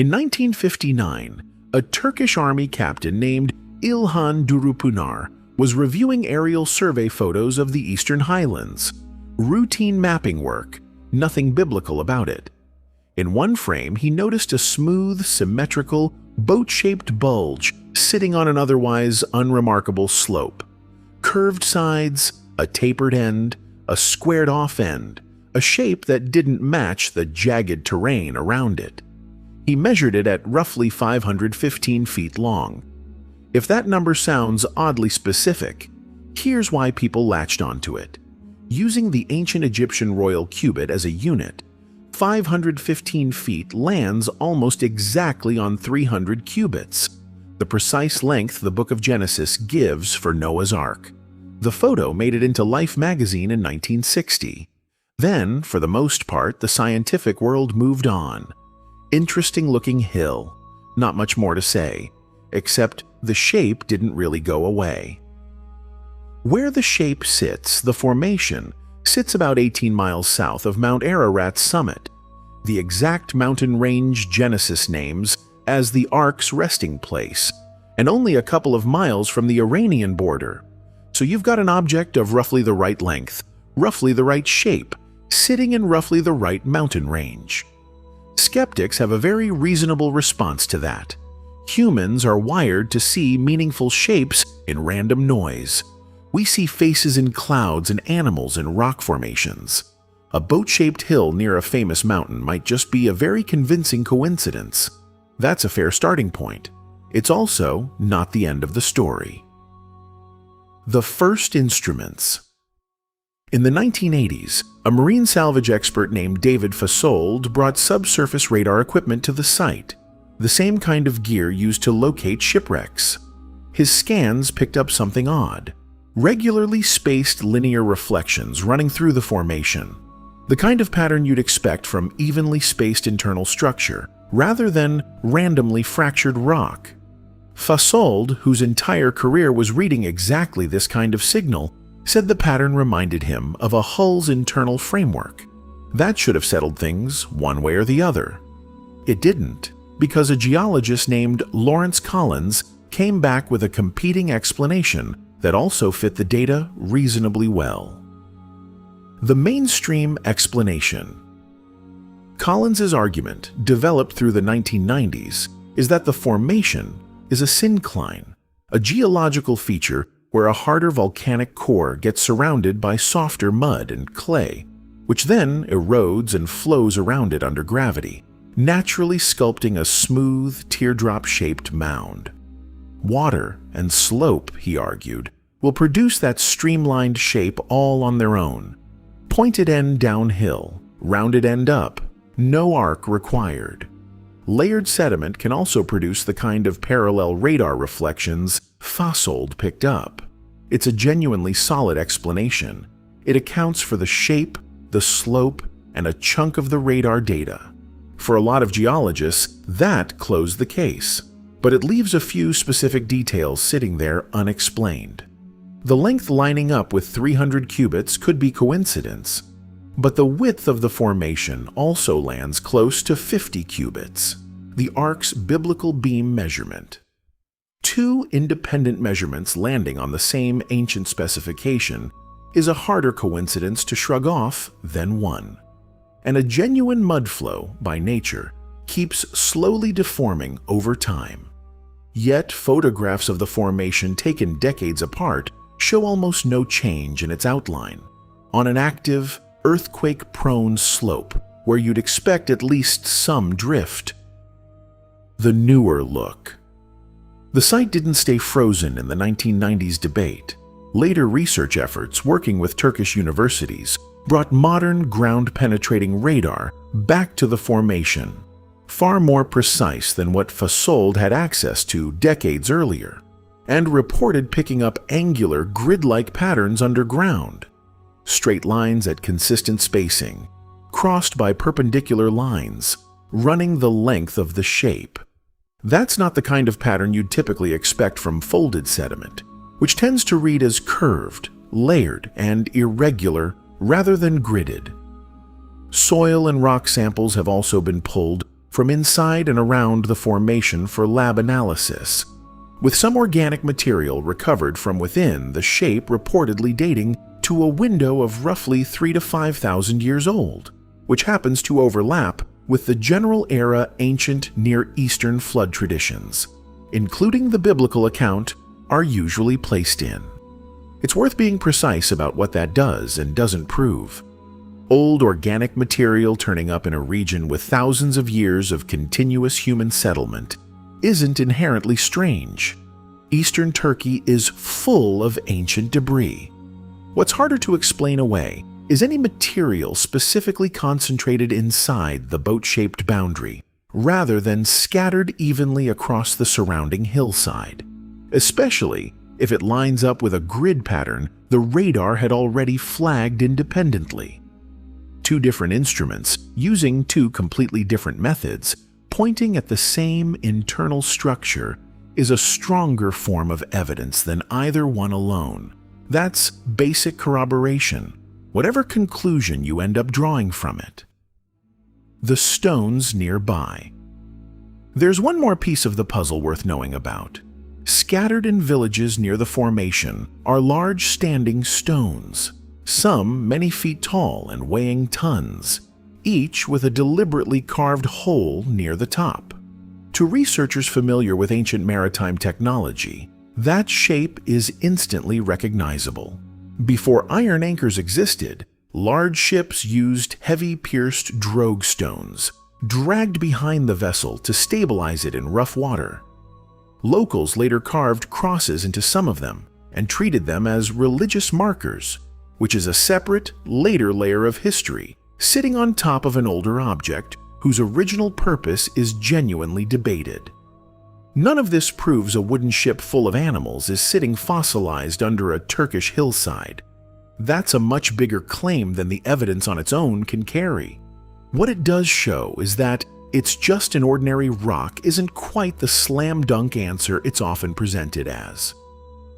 In 1959, a Turkish army captain named İlhan Durupinar was reviewing aerial survey photos of the Eastern Highlands. Routine mapping work, nothing biblical about it. In one frame, he noticed a smooth, symmetrical, boat-shaped bulge sitting on an otherwise unremarkable slope. Curved sides, a tapered end, a squared-off end, a shape that didn't match the jagged terrain around it. He measured it at roughly 515 feet long. If that number sounds oddly specific, here's why people latched onto it. Using the ancient Egyptian royal cubit as a unit, 515 feet lands almost exactly on 300 cubits, the precise length the Book of Genesis gives for Noah's Ark. The photo made it into Life magazine in 1960. Then, for the most part, the scientific world moved on. Interesting-looking hill. Not much more to say, except the shape didn't really go away. Where the shape sits, the formation, sits about 18 miles south of Mount Ararat's summit, the exact mountain range Genesis names as the Ark's resting place, and only a couple of miles from the Iranian border. So you've got an object of roughly the right length, roughly the right shape, sitting in roughly the right mountain range. Skeptics have a very reasonable response to that. Humans are wired to see meaningful shapes in random noise. We see faces in clouds and animals in rock formations. A boat-shaped hill near a famous mountain might just be a very convincing coincidence. That's a fair starting point. It's also not the end of the story. The first instruments. In the 1980s, a marine salvage expert named David Fasold brought subsurface radar equipment to the site, the same kind of gear used to locate shipwrecks. His scans picked up something odd. Regularly spaced linear reflections running through the formation, the kind of pattern you'd expect from evenly spaced internal structure, rather than randomly fractured rock. Fasold, whose entire career was reading exactly this kind of signal, said the pattern reminded him of a hull's internal framework. That should have settled things one way or the other. It didn't, because a geologist named Lawrence Collins came back with a competing explanation that also fit the data reasonably well. The mainstream explanation. Collins's argument, developed through the 1990s, is that the formation is a syncline, a geological feature where a harder volcanic core gets surrounded by softer mud and clay, which then erodes and flows around it under gravity, naturally sculpting a smooth, teardrop-shaped mound. Water and slope, he argued, will produce that streamlined shape all on their own. Pointed end downhill, rounded end up, no arc required. Layered sediment can also produce the kind of parallel radar reflections Fasold picked up. It's a genuinely solid explanation. It accounts for the shape, the slope, and a chunk of the radar data. For a lot of geologists, that closed the case, but it leaves a few specific details sitting there unexplained. The length lining up with 300 cubits could be coincidence, but the width of the formation also lands close to 50 cubits, the Ark's biblical beam measurement. Two independent measurements landing on the same ancient specification is a harder coincidence to shrug off than one. And a genuine mudflow, by nature, keeps slowly deforming over time. Yet photographs of the formation taken decades apart show almost no change in its outline, on an active, earthquake-prone slope where you'd expect at least some drift. The newer look. The site didn't stay frozen in the 1990s debate. Later research efforts working with Turkish universities brought modern ground-penetrating radar back to the formation, far more precise than what Fasold had access to decades earlier, and reported picking up angular, grid-like patterns underground. Straight lines at consistent spacing, crossed by perpendicular lines, running the length of the shape. That's not the kind of pattern you'd typically expect from folded sediment, which tends to read as curved, layered, and irregular rather than gridded. Soil and rock samples have also been pulled from inside and around the formation for lab analysis, with some organic material recovered from within, the shape reportedly dating to a window of roughly 3,000 to 5,000 years old, which happens to overlap with the general era ancient Near Eastern flood traditions, including the biblical account, are usually placed in. It's worth being precise about what that does and doesn't prove. Old organic material turning up in a region with thousands of years of continuous human settlement isn't inherently strange. Eastern Turkey is full of ancient debris. What's harder to explain away is any material specifically concentrated inside the boat-shaped boundary, rather than scattered evenly across the surrounding hillside, especially if it lines up with a grid pattern the radar had already flagged independently. Two different instruments, using two completely different methods, pointing at the same internal structure, is a stronger form of evidence than either one alone. That's basic corroboration, whatever conclusion you end up drawing from it. The stones nearby. There's one more piece of the puzzle worth knowing about. Scattered in villages near the formation are large standing stones, some many feet tall and weighing tons, each with a deliberately carved hole near the top. To researchers familiar with ancient maritime technology, that shape is instantly recognizable. Before iron anchors existed, large ships used heavy pierced drogue stones, dragged behind the vessel to stabilize it in rough water. Locals later carved crosses into some of them and treated them as religious markers, which is a separate, later layer of history sitting on top of an older object whose original purpose is genuinely debated. None of this proves a wooden ship full of animals is sitting fossilized under a Turkish hillside. That's a much bigger claim than the evidence on its own can carry. What it does show is that it's just an ordinary rock isn't quite the slam-dunk answer it's often presented as.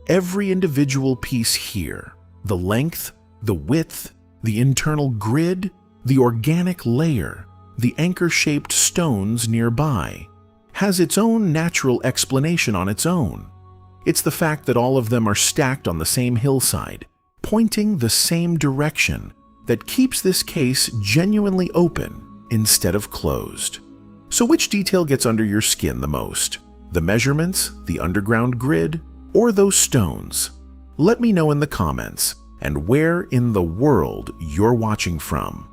Every individual piece here, the length, the width, the internal grid, the organic layer, the anchor-shaped stones nearby, has its own natural explanation on its own. It's the fact that all of them are stacked on the same hillside, pointing the same direction, that keeps this case genuinely open instead of closed. So which detail gets under your skin the most? The measurements, the underground grid, or those stones? Let me know in the comments, and where in the world you're watching from.